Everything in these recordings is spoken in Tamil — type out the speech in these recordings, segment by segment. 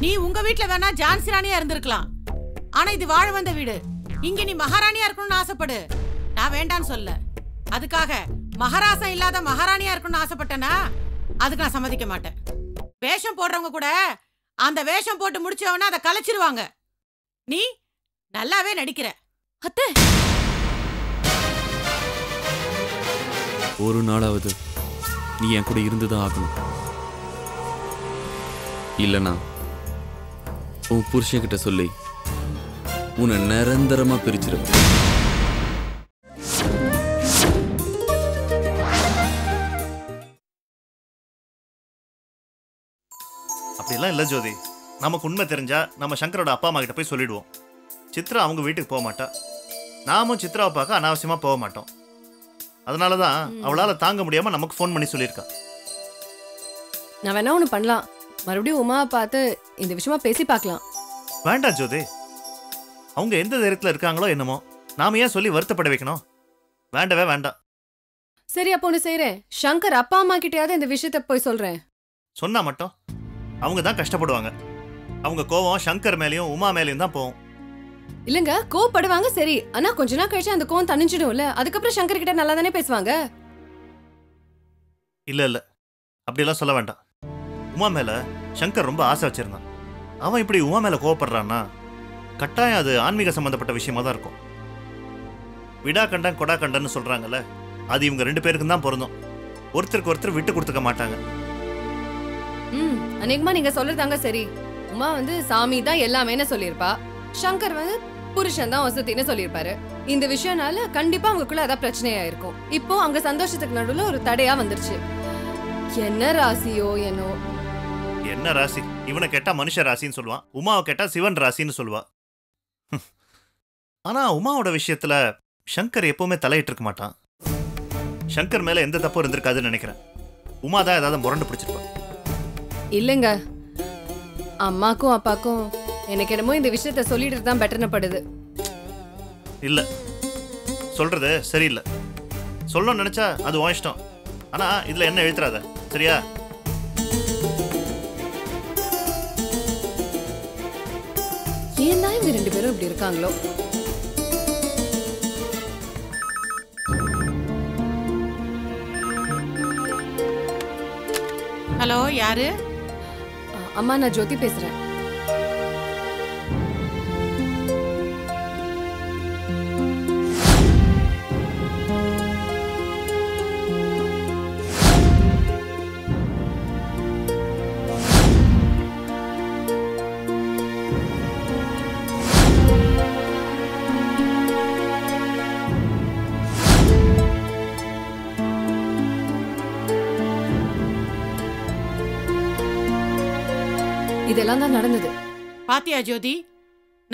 நீ உங்க வீட்ல வேணா ஜான்சி ராணியா இருந்திருக்கலாம். ஆனா இது வாழ வந்த வீடு. இங்க நீ மகாராணியா இருக்கணும்னு ஆசைப்படு. நான் வேண்டான்னு சொல்ல. அதுக்காக மகாராசம் இல்லாத மகாராணியா இருக்கணும்னு ஆசைப்பட்டேனா அதுக்கு நான் சம்மதிக்க மாட்டேன். வேஷம் போடுறவங்க கூட அந்த வேஷம் போட்டு முடிச்சவன அதை கலைச்சிருவாங்க. நீ நல்லாவே நடிக்கிற. அத்தை, ஒரு நாளாவது நீ என் கூட இருந்துதான் ஆகணும். இல்லனா உன் புருஷன்கிட்ட சொல்லி உன்னை நிரந்தரமா பிரிச்சிருவேன். அப்படிலாம் இல்லை ஜோதி. நமக்கு உண்மை தெரிஞ்சா நம்ம சங்கரோட அப்பா அம்மா கிட்ட போய் சொல்லிடுவோம். சித்ரா அவங்க வீட்டுக்கு போக மாட்டா. நாமும் சித்ராவை பார்க்க அனாவசியமா போக மாட்டோம். அதனால தான் அவளால தாங்க முடியாம நமக்கு ஃபோன் பண்ணி சொல்லியிருக்கா. நான் வேணா ஒண்ணு பண்ணலாம். மறுபடியும் உமாவை பார்த்து இந்த விஷயமா பேசி பார்க்கலாம். வேண்டாம் ஜோதி. அவங்க எந்த தைரியத்துல இருக்காங்களோ என்னமோ, நாம ஏன் சொல்லி வருத்தப்பட வைக்கணும்? வேண்டவே வேண்டாம். சரி, அப்போ ஒண்ணு செய்யறேன். சங்கர் அப்பா அம்மா கிட்டயாவது இந்த விஷயத்த போய் சொல்றேன். சொன்னா மட்டும் அவங்க தான் கஷ்டப்படுவாங்க. அவங்க கோவம் சங்கர் மேலேயும் உமா மேலேயும் தான் போகும். இல்லங்க, கோவப்படுவாங்க சரி. ஆனா கொஞ்ச நாள் கழிச்சு அந்த கோவம் தணிஞ்சிடும்ல. அதுக்கப்புறம் சங்கர் கிட்ட நல்லா தானே பேசுவாங்க. இல்ல இல்ல, அப்படிலாம் சொல்ல வேண்டாம். உமா மேல சங்கர் ரொம்ப ஆசை வச்சிருந்தான். அவன் இப்படி உமா மேல கோவப்படுறான்னா கட்டாயம் அது ஆன்மீக சம்பந்தப்பட்ட விஷயமா தான் இருக்கும். விடா கண்டன் கொடா கண்டன்னு சொல்றாங்கல்ல, அது இவங்க 2 பேருக்கும் தான் பொருந்தும். ஒருத்தருக்கு ஒருத்தர் விட்டு கொடுத்துக்க மாட்டாங்க. அநேகமா நீங்க சொல்றதாங்க சரி. உமா சாமி தான் எல்லாமே சொல்லியிருப்பா. சங்கர் புருஷன் தான் வசதின்னு சொல்லியிருப்பாரு. இந்த விஷயம்னால கண்டிப்பா அவங்களுக்குள்ள அதான் பிரச்சனையா இருக்கும். இப்போ அங்க சந்தோஷத்துக்கு நடுவுல ஒரு தடையா வந்துருச்சு. என்ன ராசியோ என்னோ. என்ன ராசி? இவனை கேட்டா மனுஷ ராசின்னு சொல்லுவான், உமாவை கேட்டா சிவன் ராசின்னு சொல்லுவா. ஆனா உமாவோட விஷயத்துல சங்கர் எப்பவுமே தலையிட்டு இருக்க மாட்டான். சங்கர் மேல எந்த தப்பும் இருந்திருக்காதுன்னு நினைக்கிறேன். உமா தான் ஏதாவது முரண்டு பிடிச்சிருப்பா. இல்லங்க, அம்மாக்கும் அப்பாக்கும் எனக்கு என்னமோ இந்த விஷயத்த சொல்லிட்டு தான் பெட்டர்னு படுது. இல்ல, சொல்றது சரியில்லை. சொல்லணும்னு நினைச்சா அது உன் இஷ்டம். ஆனா இதுல என்ன எழுத்துறாத, சரியா? ஏன் தான் இவங்க 2 பேரும் இப்படி இருக்காங்களோ? ஹலோ, யாரு? அம்மா, நான் ஜோதி பேசுறேன். இதெல்லாம் தான் நடந்தது. பாத்தியா ஜோதி,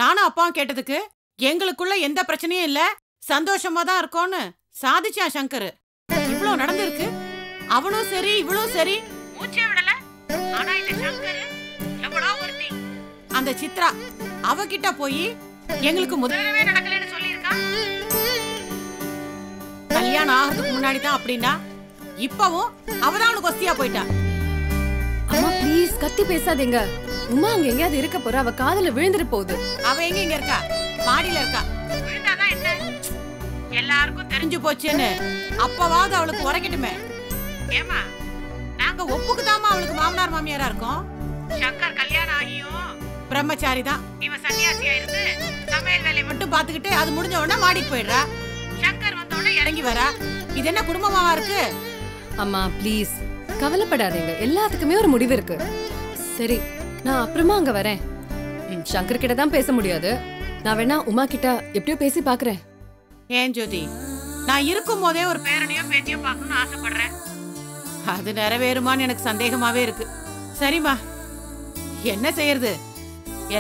நானும் அப்பாவும் கேட்டதுக்கு எங்களுக்குள்ள எந்த பிரச்சனையும் இல்ல, சந்தோஷமா தான் இருக்கோம்னு சாதிச்சான் சங்கர். இவ்வளவு நடந்திருக்கு. அவனும் சரி இவளும் சரி மூச்சே விடல. ஆனா இந்த சங்கர் எவ்வளோ ஒருத்தி. அந்த சித்ரா அவகிட்ட போய் எங்களுக்கு முதலவே நடக்கலன்னு சொல்லியிருக்கான். கல்யாணம் ஆகிறதுக்கு முன்னாடி தான் அப்படின்னா இப்பவும் அவதான் அவனுக்கு ஒஸ்தியா போயிட்டா. அம்மா ப்ளீஸ் கத்தி பேசாதீங்க. உமா அங்க எங்கயாவது இருக்க போற. அவ காதுல விழுந்துட்டு போகுது. அவ எங்க இங்க இருக்கா? மாடியில இருக்கா. விழுந்தாதான் என்ன, எல்லாருக்கும் தெரிஞ்சு போச்சுன்னு அப்பவாவது அவளுக்கு உரைக்கட்டுமே. ஏமா, நாங்க ஒப்புக்குதாமா அவளுக்கு மாமனார் மாமியாரா இருக்கோம். சங்கர் கல்யாணம் ஆகியும் பிரம்மச்சாரி தான். இவன் சன்னியாசியா இருந்து சமையல் வேலையை மட்டும் பாத்துக்கிட்டு அது முடிஞ்ச உடனே மாடிக்கு போயிடுறா. சங்கர் வந்த உடனே இறங்கி வரா. இது என்ன குடும்பமாவா இருக்கு? அம்மா ப்ளீஸ் கவலைப்படாதீங்க. எல்லாத்துக்குமே ஒரு முடிவு இருக்கு. சரி, நான் அப்புறமா அங்க வரேன். சங்கர் கிட்ட தான் பேச முடியாது. நான் வேணா உமா கிட்ட எப்படியோ பேசி பாக்குறேன். ஏன் ஜோதி, நான் இருக்கும் போதே ஒரு பேரனையோ பேத்தியோ பார்க்கணும்னு ஆசைப்படுறேன். அது நிறைவேறுமான்னு எனக்கு சந்தேகமாவே இருக்கு. சரிம்மா, என்ன செய்யறது?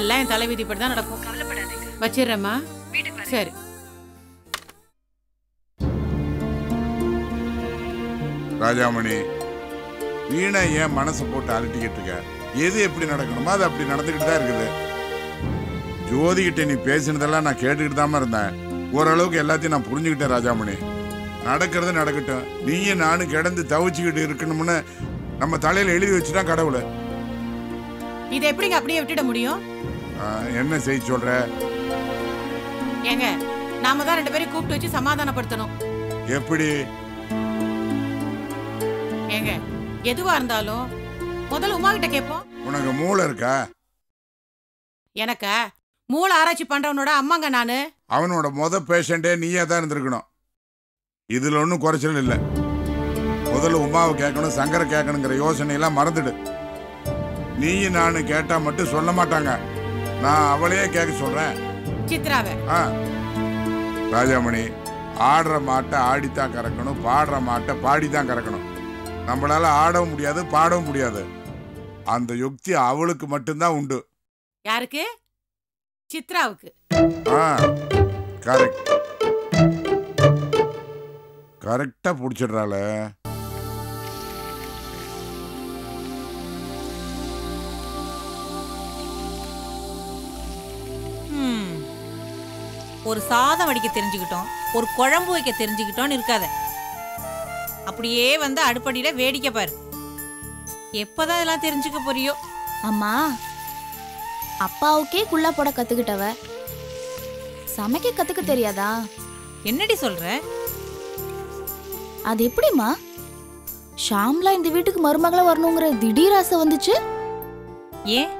எல்லாம் என் தலைவிதிப்படி தான் நடக்கும். கவலைப்படாதீங்க. வச்சிடுறேம்மா. சரி. ராஜாமணி, வீணா ஏன் மனசை போட்டு அலட்டிக்கிட்டு இருக்க? எது எப்படி நடக்கணுமோ அது அப்படி நடந்துக்கிட்டு தான் இருக்குது. ஜோதிகிட்ட நீ பேசினதெல்லாம் நான் கேட்டுக்கிட்டு தான் இருந்தேன். ஓரளவுக்கு எல்லாத்தையும் நான் புரிஞ்சுக்கிட்டேன் ராஜாமணி. நடக்கிறது நடக்கட்டும். நீயும் நானும் கிடந்து தவிச்சுக்கிட்டு இருக்கணும்னு நம்ம தலையில எழுதி வச்சுட்டான் கடவுளை. இதை எப்படிங்க அப்படியே விட்டுட முடியும்? என்ன செய்ய சொல்ற? ஏங்க நாம தான் 2 பேரையும் கூப்பிட்டு வச்சு சமாதானப்படுத்தணும். எப்படி? ஏங்க எதுவா இருந்தாலும் முதல்ல உமா கிட்ட கேட்போம். உனக்கு மூளை இருக்கா? எனக்கு மூளை ஆராய்ச்சி பண்றவனோட அம்மாங்க நானு. அவனோட பேஷண்டே நீயே தான் இருந்திருக்கணும். இதுல ஒன்றும் குறைச்சல் இல்லை. முதல்ல உமாவை கேட்கணும், சங்கரை கேட்கணுங்கிற யோசனையெல்லாம் மறந்துடு. நீயும் நானும் கேட்டா மட்டும் சொல்ல மாட்டாங்க. நான் அவளையே கேட்க சொல்றேன். சித்ராவை. ராஜாமணி, ஆடுற மாட்டை ஆடித்தான் கறக்கணும், பாடுற மாட்டை பாடித்தான் கறக்கணும். நம்மளால ஆடவும் முடியாது, பாடவும் முடியாது. அந்த யுக்தி அவளுக்கு மட்டும்தான் உண்டு. யாருக்கு? சித்ராவுக்கு. கரெக்ட். கரெக்டா புடிச்சிடுறாள. ஒரு சாதம் வடிக்க தெரிஞ்சுக்கிட்டோம், ஒரு குழம்பு வைக்க தெரிஞ்சுக்கிட்டோன்னு இருக்காத. அப்படியே வந்து அடுப்படியில வேடிக்கை பாரு. எப்பதான் இதெல்லாம் தெரிஞ்சுக்க போறியோ? அம்மா, அப்பாவுக்கே குள்ளா போட கத்துக்கிட்டவ சமைக்க கத்துக்க தெரியாதா? என்னடி சொல்ற? அது எப்படிமா ஷாம்லா இந்த வீட்டுக்கு மருமகளா வரணுங்கிற திடீர் ஆசை வந்துச்சு? ஏன்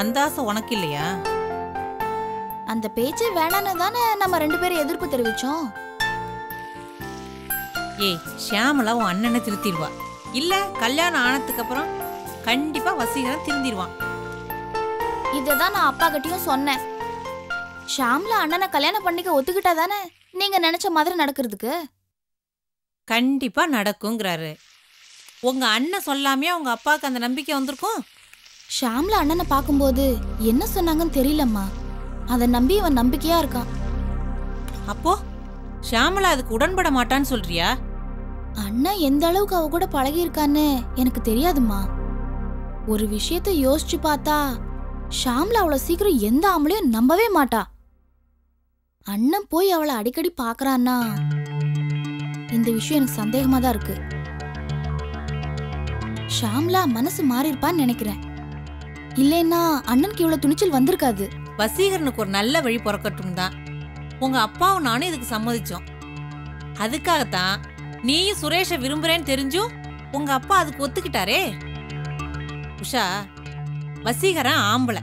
அந்த ஆசை உனக்கு இல்லையா? அந்த பேச்சே வேணான்னு தானே நம்ம 2 பேரும் எதிர்ப்பு தெரிவிச்சோம். ஏய், ஷியாமலா உன் அண்ணனை திருத்திடுவா. இல்ல கல்யாணம் ஆனதுக்கு அப்புறம் கண்டிப்பா வசீகரன் திருந்திடுவான். இததான் நான் அப்பா கிட்டயும் சொன்னேன். ஷாம்லா அண்ணனை கல்யாணம் பண்ணிக்க ஒத்துக்கிட்டா தானே நீங்க நினைச்ச மாதிரி நடக்கிறதுக்கு. கண்டிப்பா நடக்குங்கிறாரு. உங்க அண்ணன் சொல்லாமே உங்க அப்பாவுக்கு அந்த நம்பிக்கை வந்திருக்கும். ஷாம்லா அண்ணனை பார்க்கும்போது என்ன சொன்னாங்கன்னு தெரியலம்மா. அதை நம்பி அவன் நம்பிக்கையா இருக்கான். அப்போ ஷியாமலா அதுக்கு உடன்பட மாட்டான்னு சொல்றியா? அண்ணன் எந்த அளவுக்கு அவ கூட பழகி இருக்கான்னு எனக்கு தெரியாதுமா. ஒரு விஷயத்த யோசிச்சு பார்த்தா ஷாம்லா அவளை சீக்கிரம் எந்த ஆம்பளையும் நம்பவே மாட்டா. அண்ணன் போய் அவளை அடிக்கடி பாக்குறான்னா இந்த விஷயம் எனக்கு சந்தேகமா தான் இருக்கு. ஷாம்லா மனசு மாறி இருப்பான்னு நினைக்கிறேன். இல்லைன்னா அண்ணனுக்கு இவ்வளவு துணிச்சல் வந்திருக்காது. வசீகரனுக்கு ஒரு நல்ல வழி பிறக்கட்டும் தான் உங்க அப்பாவும் நானும் இதுக்கு சம்மதிச்சோம். அதுக்காகத்தான் நீயும் சுரேஷை விரும்புறேன்னு தெரிஞ்சும் உங்க அப்பா அதுக்கு ஒத்துக்கிட்டாரே. உஷா, வசீகரன் ஆம்பளை.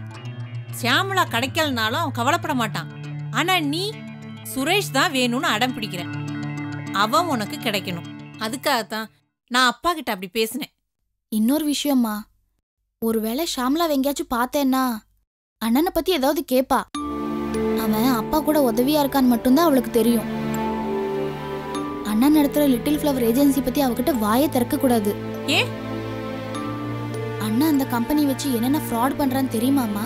ஷியாமலா கிடைக்கலனாலும் அவன் கவலைப்பட மாட்டான். ஆனா நீ சுரேஷ் தான் வேணும்னு அடம் பிடிக்கிற. அவன் உனக்கு கிடைக்கணும். அதுக்காகத்தான் நான் அப்பா கிட்ட அப்படி பேசினேன். இன்னொரு விஷயம்மா, ஒருவேளை ஷாம்லா எங்கேயாச்சும் பார்த்தேன்னா அண்ணனை பத்தி ஏதாவது கேப்பா. அவன் அப்பா கூட உதவியா இருக்கான்னு மட்டும்தான் அவளுக்கு தெரியும். அண்ணன் நடத்துற லிட்டில் ஃப்ளவர் ஏஜென்சி பத்தி அவகிட்ட வாயை திறக்க கூடாது. ஏன்? அண்ணன் அந்த கம்பெனி வச்சு என்னென்ன ஃப்ராட் பண்றான்னு தெரியுமாமா?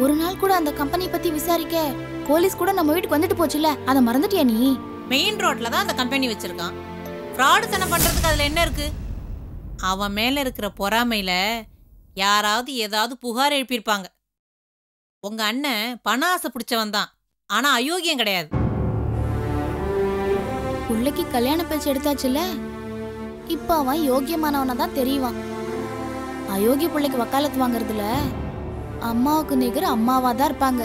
ஒரு நாள் கூட அந்த கம்பெனி பத்தி விசாரிக்க போலீஸ் கூட நம்ம வீட்டுக்கு வந்துட்டு போச்சுல, அதை மறந்துட்டியா நீ? மெயின் ரோட்ல தான் அந்த கம்பெனி வச்சிருக்கான். ஃப்ராடு தன பண்றதுக்கு அதுல என்ன இருக்கு? அவன் மேல இருக்கிற பொறாமையில யாராவது ஏதாவது புகார் எழுப்பியிருப்பாங்க. உங்க அண்ணன் பண ஆசை பிடிச்சவன் தான், ஆனா அயோக்கியம் கிடையாது. பிள்ளைக்கு கல்யாண பேச்சு எடுத்தாச்சுல, இப்ப அவன் யோகியமானவனா தான் தெரியுவான். அயோக்கிய பிள்ளைக்கு வக்காலத்து வாங்குறதுல அம்மாவுக்கு நிகர் அம்மாவா தான் இருப்பாங்க.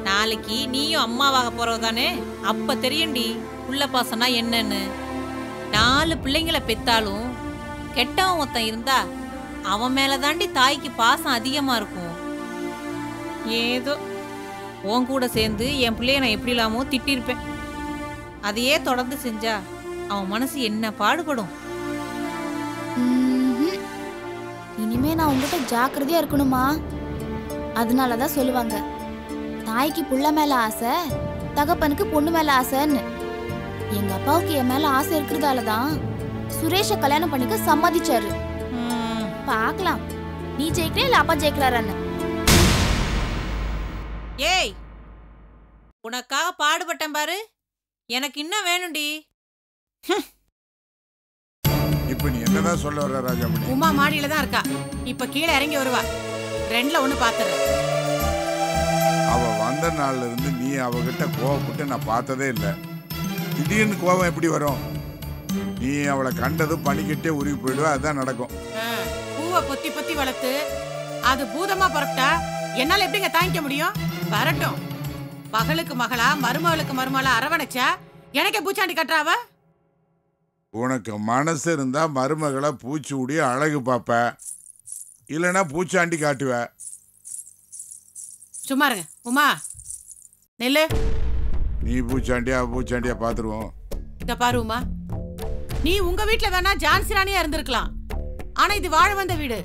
நாளைக்கு நீயும் அம்மாவாக போறதானே, அப்ப தெரியும்டி புள்ள பாசனா என்னன்னு. 4 பிள்ளைங்களை பெத்தாலும் கெட்டவன் ஒருத்தன் இருந்தா அவன் மேலதாண்டி தாய்க்கு பாசம் அதிகமா இருக்கும். ஏதோ உன் கூட சேர்ந்து என் பிள்ளைய நான் எப்படி இல்லாமோ திட்டிருப்பேன். அதையே தொடர்ந்து செஞ்சா அவன் மனசு என்ன பாடுபடும். இனிமே நான் உங்ககிட்ட ஜாக்கிரதையா இருக்கணுமா? அதனாலதான் சொல்லுவாங்க, தாய்க்கு புள்ள மேல ஆசை, தகப்பனுக்கு பொண்ணு மேல ஆசைன்னு. எங்க அப்பாவுக்கு என் மேல ஆசை இருக்கிறதாலதான் சுரேஷ கல்யாணம் பண்ணிக்க சம்மதிச்சாரு. பாக்கலாம் நீ ஜெயிக்கிறே இல்ல அப்பா ஜெயிக்கிறாரான்னு. ஏய், உனக்காக பாடுபட்டேன் பாரு, எனக்கு இன்னும் வேணும்டி. இப்ப நீ என்னதான் சொல்ல வர ராஜாமணி? உமா மாடியில தான் இருக்கா. இப்ப கீழே இறங்கி வருவா. 2ல 1 பாத்துறேன். அவ வந்த நாள்ல இருந்து நீ அவகிட்ட கோவப்பட்டு நான் பார்த்ததே இல்லை. திடீர்னு கோவம் எப்படி வரும்? நீ அவளை கண்டதும் பணிக்கிட்டே உருவி போயிடுவா. அதுதான் நடக்கும். பூ பூவை பொத்தி பொத்தி வளர்த்து அது பூதமா பரப்பிட்டா என்னால எப்படிங்க தாங்கிக்க முடியும்? வரட்டும். மகளுக்கு மகளா மருமகளுக்கு மருமகளா அரவணைச்சா எனக்கே பூச்சாண்டி கட்டுறாவ. உனக்கு மனசு இருந்தா மருமகளை பூச்சூடி அழகு பார்ப்ப, இல்லைன்னா பூச்சாண்டி காட்டுவ. சும்மா இருங்க. உமா நெல்லு. நீ பூச்சாண்டியா பாத்துருவோம். இத பாரு உமா, நீ உங்க வீட்டுல வேணா ஜான்சி ராணியா இருந்திருக்கலாம். ஆனா இது வாழ வந்த வீடு.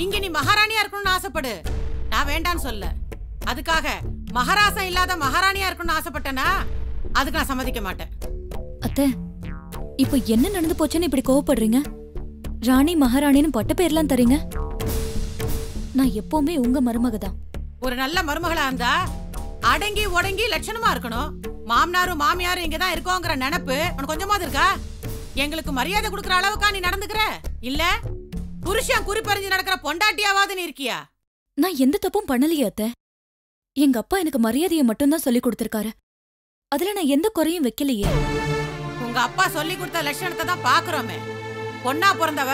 இங்க நீ மகாராணியா இருக்கணும்னு ஆசைப்படு. நான் வேண்டான்னு சொல்ல. அதுக்காக மகாராசம் இல்லாத மகாராணியா இருக்கணும்னு ஆசைப்பட்டேனா அதுக்கு நான் சம்மதிக்க மாட்டேன். அத்தை, இப்போ என்ன நடந்து போச்சுன்னு இப்படி கோவப்படுறீங்க? ராணி மகாராணின்னு பட்ட பேர்லாம் தரீங்க. நான் எப்பவுமே உங்க மருமக தான். ஒரு நல்ல மருமகளா இருந்தா அடங்கி ஒடங்கி லட்சணமா இருக்கணும். மாமனாரும் மாமியாரும் இங்கதான் இருக்கோங்கிற நினைப்பு உனக்கு கொஞ்சமாவது இருக்கா? எங்களுக்கு மரியாதை கொடுக்கற அளவுக்கா நீ நடந்துக்கிற? இல்ல புருஷன் குறிப்பறிஞ்சு நடக்கிற பொண்டாட்டியாவது நீ இருக்கியா? நான் எந்த தப்பும் பண்ணலையே அத்தை. எங்க அப்பா எனக்கு மரியாதையை மட்டும்தான் சொல்லி கொடுத்திருக்காரு. அதுல நான் எந்த குறையும் வைக்கலையே. உங்க அப்பா சொல்லி கொடுத்த லட்சணத்தை தான் பாக்குறோமே. பொண்ணா பிறந்தவ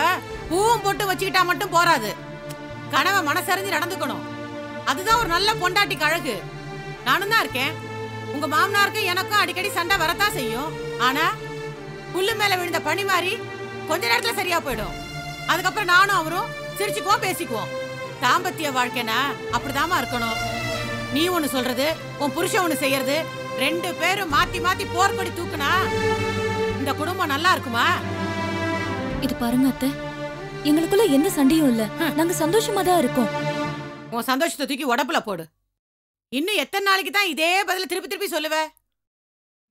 பூவும் போட்டு வச்சுக்கிட்டா மட்டும் போராது. கனவை மனசறிஞ்சு நடந்துக்கணும். அதுதான் ஒரு நல்ல பொண்டாட்டிக்கு அழகு. நானும் தான் இருக்கேன். உங்க மாமனாருக்கும் எனக்கும் அடிக்கடி சண்டை வரத்தான் செய்யும். ஆனா புல்லு மேல விழுந்த பனி மாதிரி கொஞ்ச நேரத்துல சரியா போயிடும். அதுக்கப்புறம் நானும் அவரும் சிரிச்சுக்குவோம், பேசிக்குவோம். தாம்பத்திய வாழ்க்கைனா அப்படிதாமா இருக்கணும். நீ ஒண்ணு சொல்றது, உன் புருஷன் ஒண்ணு செய்யறது, ரெண்டு பேரும் மாத்தி மாத்தி போர்க்கொடி தூக்குனா இந்த குடும்பம் நல்லா இருக்குமா? இது பாருங்க அத்தை, எங்களுக்குள்ள எந்த சண்டையும் இல்ல. நாங்க சந்தோஷமா தான் இருக்கோம். உன் சந்தோஷத்தை தூக்கி உடப்புல போடு. இன்னும் எத்தனை நாளைக்கு தான் இதே பதில திருப்பி திருப்பி சொல்லுவ?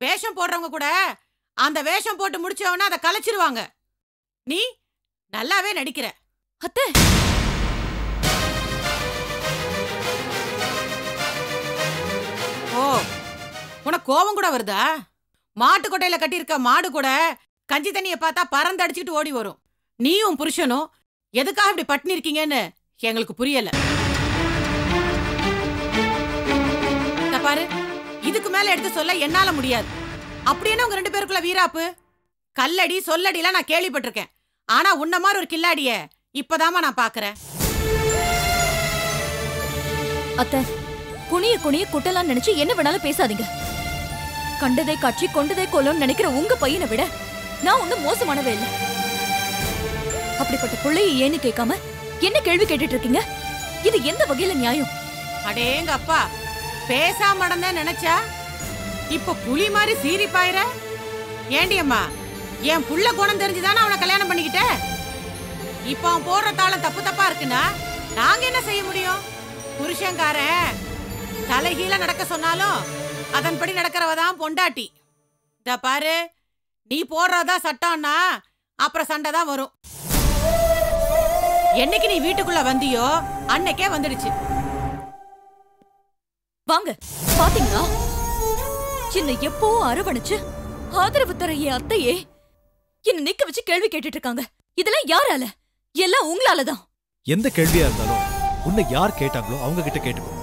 வேஷம் போடுறவங்க கூட அந்த வேஷம் போட்டு முடிச்சவனா அதை கலைச்சிருவாங்க. நீ நல்லாவே நடிக்கிற. அத்தை, ஓ, உனக்கு கோபம் கூட வருதா? மாட்டு கொட்டையில கட்டியிருக்க மாடு கூட கஞ்சி தண்ணியை பார்த்தா பறந்து அடிச்சுட்டு ஓடி வரும். நீயும் புருஷனும் எதுக்காக இப்படி பட்டினி இருக்கீங்கன்னு எங்களுக்கு புரியல. பாரு, இதுக்கு மேல எடுத்து சொல்ல என்னால முடியாது. அப்படின்னு உங்க ரெண்டு பேருக்குள்ள வீராப்பு, கல்லடி சொல்லடிலாம் நான் கேள்விப்பட்டிருக்கேன். ஆனா உன்ன மாதிரி ஒரு கில்லாடிய இப்பதாமா நான் பாக்குறேன். அத்தை, குனிய குனிய குட்டலாம் நினைச்சு என்ன வேணாலும் பேசாதீங்க. கண்டதை காட்சி கொண்டதை கொல்லும் நினைக்கிற உங்க பையனை விட நான் ஒன்னும் மோசமானவே இல்லை. அப்படிப்பட்ட பிள்ளையை ஏன்னு கேட்காம என்ன கேள்வி கேட்டுட்டு இருக்கீங்க? இது எந்த வகையில நியாயம்? அடேங்க அப்பா, பேசாம நடந்தேன் நினைச்சா இப்ப புலி மாதிரி சீறி பாயிர. ஏண்டி அம்மா, என் புள்ள குணம் தெரிஞ்சுதானே அவனை கல்யாணம் பண்ணிக்கிட்ட. இப்ப அவன் போடுற தாளம் தப்பு தப்பா இருக்குன்னா நாங்க என்ன செய்ய முடியும்? புருஷன்காரன் தலைகீழ நடக்க சொன்னாலும் அதன்படி நடக்கிறவதான் பொண்டாட்டி. இத பாரு, நீ போடுறதா சட்டம்னா அப்புறம் சண்டை தான் வரும். என்னைக்கு நீ வீட்டுக்குள்ள வந்தியோ அன்னைக்கே வந்துடுச்சு. வாங்க, பாத்தீங்களா? என்ன எப்பவும் அரவணைச்சு ஆதரவு தர என் அத்தையே என்ன நிக்க வச்சு கேள்வி கேட்டுட்டு இருக்காங்க. இதெல்லாம் யாரால? எல்லாம் உங்களாலதான். எந்த கேள்வியா இருந்தாலும் உன்னை யார் கேட்டாங்களோ அவங்க கிட்ட கேட்டுக்கோ.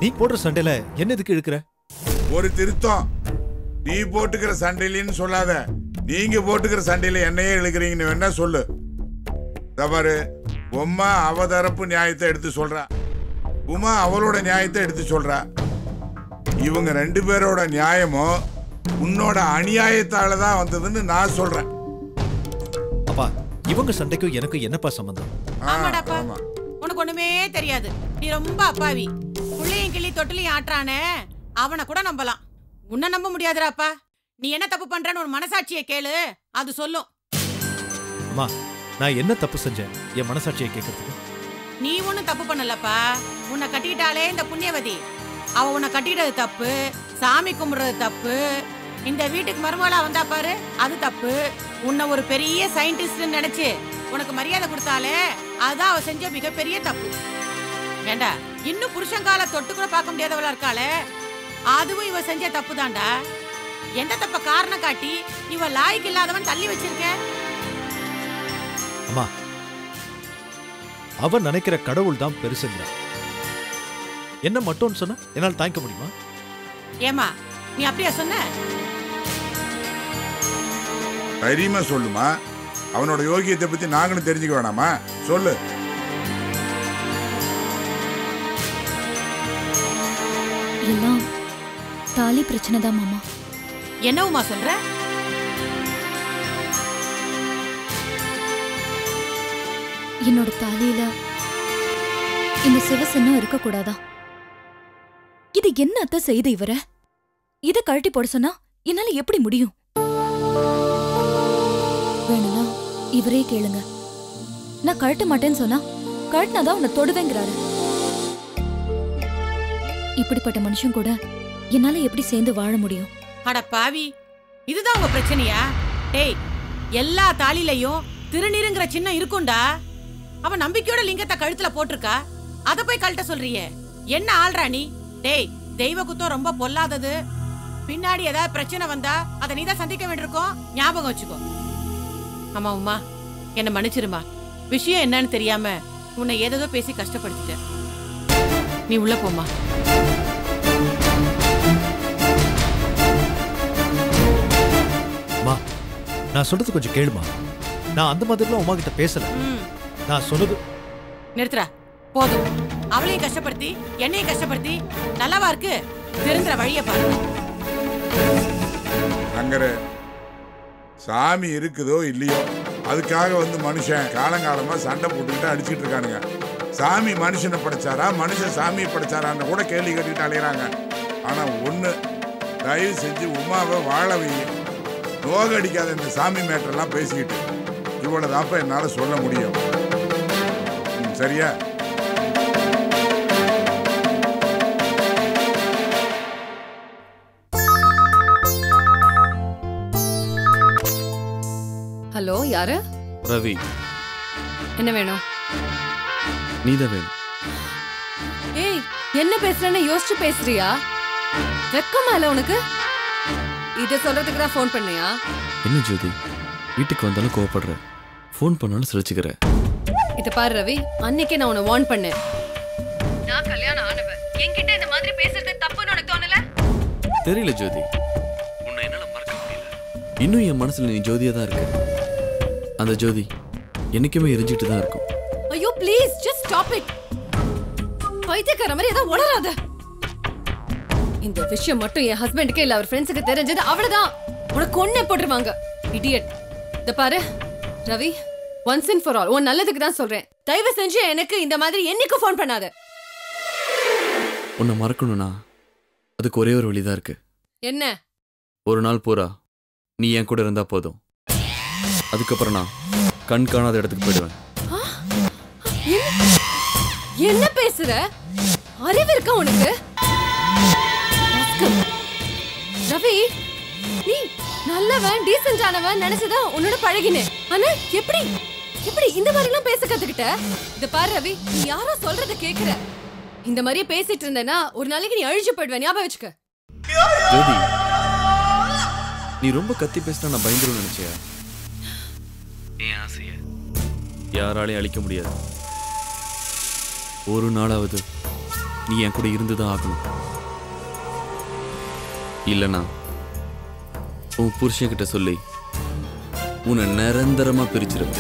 நீ போடுற சண்டையில என்ன எதுக்கு இழுக்கிற? ஒரு திருத்தம், நீ போட்டுக்கிற சண்டையிலன்னு சொல்லாத. நீங்க போட்டுக்கிற சண்டையில என்னையே இழுக்கிறீங்கன்னு வேணா சொல்லு. தவறு, உம்மா அவ தரப்பு நியாயத்தை எடுத்து சொல்றா, உமா அவளோட நியாயத்தை எடுத்து சொல்றா. இவங்க ரெண்டு பேரோட நியாயமும் உன்னோட அநியாயத்தால தான் வந்ததுன்னு நான் சொல்றேன். அப்பா, இவங்க சண்டைக்கும் எனக்கு என்னப்பா சம்பந்தம்? ஆமாடாப்பா, உனக்கு ஒண்ணுமே தெரியாது. நீ ரொம்ப அப்பாவி. புள்ளையும் கிள்ளி தொட்டிலையும் ஆட்டுறானே, அவனை கூட நம்பலாம். உன்னை நம்ப முடியாதுராப்பா. நீ என்ன தப்பு பண்றன்னு ஒரு மனசாட்சியை கேளு, அது சொல்லும். அம்மா, நான் என்ன தப்பு செஞ்சேன் என் மனசாட்சியை கேட்கறதுக்கு? நீ ஒண்ணும் தப்பு பண்ணலப்பா. உன்னை கட்டிட்டாலே இந்த புண்ணியவதி, அவ உன்னை கட்டிடுறது தப்பு, சாமி கும்பிடுறது தப்பு, இந்த வீட்டுக்கு மருமகளா வந்தா பாரு அது தப்பு. உன்னை ஒரு பெரிய சயின்டிஸ்ட் நினைச்சு உனக்கு மரியாதை கொடுத்தாலே அதுதான் அவ செஞ்ச மிகப்பெரிய தப்பு. ஏண்டா, இன்னும் புருஷங்கால தொட்டு கூட பார்க்க முடியாதவளா இருக்காளே, அதுவும் இவ செஞ்ச தப்பு தான்டா. எந்த தப்ப காரணம் காட்டி இவ லாய்க்கு இல்லாதவன் தள்ளி வச்சிருக்க? அம்மா, அவன் நினைக்கிற கடவுள் தான் பெருசுங்க. என்ன மட்டும் சொன்ன என்னால் தாங்கிக்க முடியுமா? ஏமா, நீ அப்படியா சொன்ன? தைரியமா சொல்லுமா. அவனோட யோகியத்தை பத்தி நாங்களும் தெரிஞ்சுக்க வேணாமா? சொல்லு. எல்லாம் தாலி பிரச்சனை தான் மாமா. என்னவுமா சொல்ற? என்னோட தாலியில இந்த சிவசன்னம் இருக்க கூடாதா? இது என்ன அத்தை செய்து இவர? இத கழட்டி போட சொன்னா என்னால எப்படி முடியும்? வேணும்னா இவரே கேளுங்க. நான் கழட்ட மாட்டேன்னு சொன்னா கழட்டினாதான் உன்னை தொடுவேங்கிறாரு. இப்படிப்பட்ட மனுஷன் கூட என்னால எப்படி சேர்ந்து வாழ முடியும்? அட பாவி, இதுதான் உங்க பிரச்சனையா? டேய், எல்லா தாலிலையும் திருநீருங்கிற சின்னம் இருக்கும்டா. அவன் நம்பிக்கையோட லிங்கத்தை கழுத்துல போட்டிருக்கா, அத போய் கழட்ட சொல்றியே, என்ன ஆள்றா நீ? டேய், தெய்வ குத்தம் ரொம்ப பொல்லாதது. பின்னாடி ஏதாவது பிரச்சனை வந்தா அதை நீதான் சந்திக்க வேண்டியிருக்கும், ஞாபகம் வச்சுக்கோ. ஆமா உமா, என்ன மன்னிச்சிருமா. விஷயம் என்னன்னு தெரியாம உன்னை ஏதோ பேசி கஷ்டப்படுத்திட்டேன். நீ உள்ள போமா. அம்மா, நான் சொல்றது கொஞ்சம் கேளுமா. நான் அந்த மாதிரிலாம் உமா கிட்ட பேசல. நான் சொன்னது நிறுத்துறா, போதும். அவளையும் கஷ்டப்படுத்தி என்னையும் கஷ்டப்படுத்தி நல்லாவா இருக்கு? தெரிஞ்ச வழிய பாரு. அங்கரு சாமி இருக்குதோ இல்லையோ, அதுக்காக வந்து மனுஷன் காலங்காலமா சண்டை போட்டுக்கிட்டு அடிச்சுட்டு இருக்கானுங்க. சாமி மனுஷனை படைச்சாரா, மனுஷன் சாமியை படைச்சாரான்னு கூட கேள்வி கேட்டுக்கிட்டு அலையிறாங்க. ஆனா ஒண்ணு, தயவு செஞ்சு உமாவை வாழ வைங்க. நோக அடிக்காத இந்த சாமி மேட்டரெல்லாம் பேசிக்கிட்டு இவ்வளவுதாப்ப என்னால சொல்ல முடியும். சரியா? ஹலோ, யாரு? ரவி. என்ன வேணும்? நீதான் வேணும். ஏய், என்ன பேசுறேன்னு யோசிச்சு பேசுறியா? வெக்கமா இல்ல உனக்கு? இத சொல்றதுக்கு தான் ஃபோன் பண்ணியா? என்ன ஜோதி, வீட்டுக்கு வந்தாலும் கோவப்படுற, ஃபோன் பண்ணாலும் சிரிச்சுக்கிற. இத பாரு ரவி, அன்னைக்கே நான் உன்னை வார்ன் பண்ணேன். நான் கல்யாணம் ஆனவ, என்கிட்ட இந்த மாதிரி பேசுறது தப்புன்னு உனக்கு தோணல? தெரியல ஜோதி, உன்னை என்னால மறக்க முடியல. இன்னும் என் மனசுல நீ ஜோதியா தான் இருக்க. அந்த ஜோதி என்னைக்குமே எரிஞ்சிட்டு தான் இருக்கும். ஐயோ ப்ளீஸ், ஜஸ்ட் ஸ்டாப் இட். பைத்தியக்கார மாதிரி ஏதோ உளறாத. இந்த விஷயம் மட்டும் என் ஹஸ்பண்டுக்கு இல்ல அவர் ஃப்ரெண்ட்ஸுக்கு தெரிஞ்சது அவ்வளவுதான், உனக்கு கொன்னே போட்டுருவாங்க. இடியட். இத பாரு Ravi, once and for all உன் நல்லதுக்கு தான் சொல்றேன். தயவு செஞ்சு எனக்கு இந்த மாதிரி என்னைக்கும் ஃபோன் பண்ணாத. உன்னை மறக்கணும்னா அதுக்கு ஒரே ஒரு வழிதான் இருக்கு. என்ன? ஒரு நாள் பூரா நீ என் கூட இருந்தா போதும். அதுக்கப்புறம் நான் கண் காணாத இடத்துக்கு போயிடுவேன். என்ன பேசுற? அறிவு இருக்கா உனக்கு? ரவி, நீ நல்லவன் டீசென்ட் ஆனவன் நினைச்சதா உன்னோட பழகினேன். ஆனா எப்படி எப்படி இந்த மாதிரி எல்லாம் பேச கத்துக்கிட்ட? இத பாரு ரவி, நீ யாரோ சொல்றத கேக்குற. இந்த மாதிரியே பேசிட்டு இருந்தேன்னா ஒரு நாளைக்கு நீ அழிஞ்சு போயிடுவேன், ஞாபகம் வச்சுக்க. ஜோதி, நீ ரொம்ப கத்தி பேசினா நான் பயந்துருன்னு நினைச்சியா? என் ஆசைய யாராலையும் அழிக்க முடியாது. ஒரு நாளாவது நீ என் கூட இருந்துதான் ஆகணும். இல்லனா உன் புருஷன் கிட்ட சொல்லி உன்னை நிரந்தரமா பிரிச்சிருப்ப.